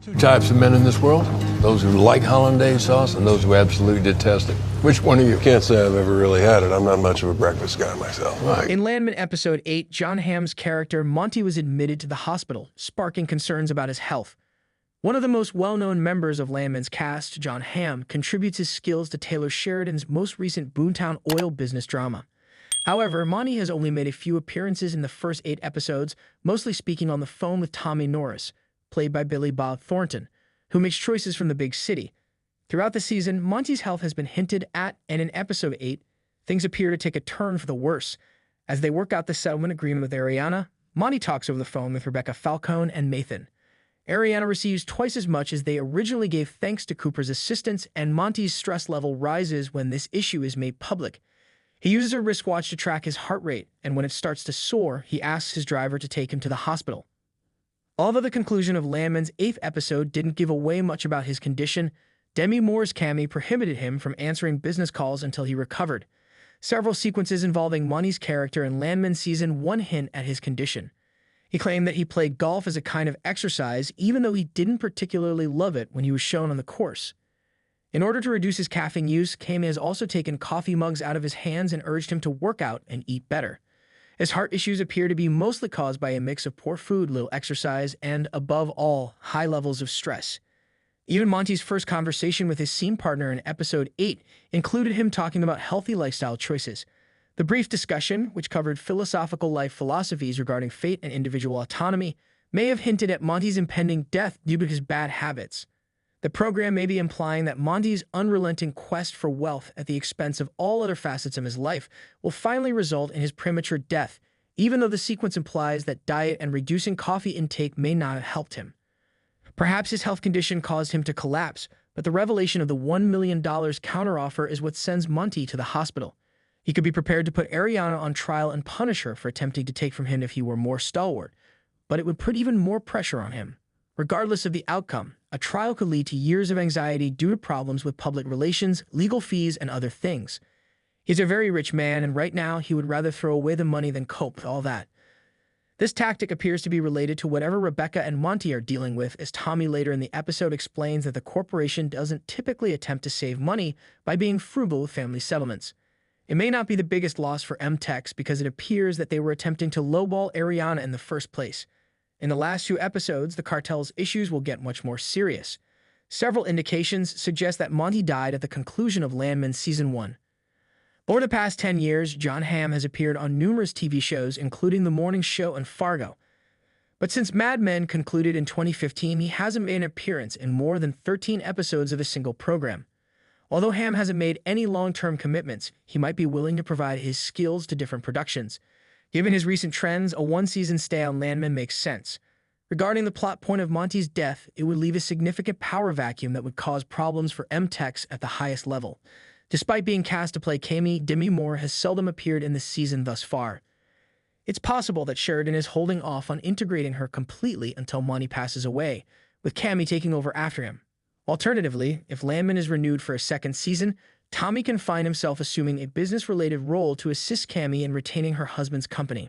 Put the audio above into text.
Two types of men in this world, those who like hollandaise sauce and those who absolutely detest it. Which one are you? Can't say I've ever really had it. I'm not much of a breakfast guy myself. Right. In Landman Episode 8, John Hamm's character Monty was admitted to the hospital, sparking concerns about his health. One of the most well-known members of Landman's cast, John Hamm, contributes his skills to Taylor Sheridan's most recent Boomtown oil business drama. However, Monty has only made a few appearances in the first 8 episodes, mostly speaking on the phone with Tommy Norris, played by Billy Bob Thornton, who makes choices from the big city. Throughout the season, Monty's health has been hinted at, and in Episode 8, things appear to take a turn for the worse. As they work out the settlement agreement with Ariana, Monty talks over the phone with Rebecca Falcone and Nathan. Ariana receives twice as much as they originally gave thanks to Cooper's assistance, and Monty's stress level rises when this issue is made public. He uses a wristwatch to track his heart rate, and when it starts to soar, he asks his driver to take him to the hospital. Although the conclusion of Landman's 8th episode didn't give away much about his condition, Demi Moore's cameo prohibited him from answering business calls until he recovered. Several sequences involving Monty's character in Landman Season 1 hint at his condition. He claimed that he played golf as a kind of exercise, even though he didn't particularly love it when he was shown on the course. In order to reduce his caffeine use, Kame has also taken coffee mugs out of his hands and urged him to work out and eat better. His heart issues appear to be mostly caused by a mix of poor food, little exercise, and, above all, high levels of stress. Even Monty's first conversation with his scene partner in Episode 8 included him talking about healthy lifestyle choices. The brief discussion, which covered philosophical life philosophies regarding fate and individual autonomy, may have hinted at Monty's impending death due to his bad habits. The program may be implying that Monty's unrelenting quest for wealth at the expense of all other facets of his life will finally result in his premature death, even though the sequence implies that diet and reducing coffee intake may not have helped him. Perhaps his health condition caused him to collapse, but the revelation of the $1 million counteroffer is what sends Monty to the hospital. He could be prepared to put Ariana on trial and punish her for attempting to take from him if he were more stalwart, but it would put even more pressure on him. Regardless of the outcome, a trial could lead to years of anxiety due to problems with public relations, legal fees, and other things. He's a very rich man, and right now he would rather throw away the money than cope with all that. This tactic appears to be related to whatever Rebecca and Monty are dealing with, as Tommy later in the episode explains that the corporation doesn't typically attempt to save money by being frugal with family settlements. It may not be the biggest loss for MTechs because it appears that they were attempting to lowball Ariana in the first place. In the last 2 episodes, the cartel's issues will get much more serious. Several indications suggest that Monty died at the conclusion of Landman Season 1. Over the past 10 years, John Hamm has appeared on numerous TV shows, including The Morning Show and Fargo. But since Mad Men concluded in 2015, he hasn't made an appearance in more than 13 episodes of a single program. Although Hamm hasn't made any long-term commitments, he might be willing to provide his skills to different productions. Given his recent trends, a 1-season stay on Landman makes sense. Regarding the plot point of Monty's death, it would leave a significant power vacuum that would cause problems for MTechs at the highest level. Despite being cast to play Kame, Demi Moore has seldom appeared in this season thus far. It's possible that Sheridan is holding off on integrating her completely until Monty passes away, with Kame taking over after him. Alternatively, if Landman is renewed for a 2nd season, Tommy can find himself assuming a business-related role to assist Kame in retaining her husband's company.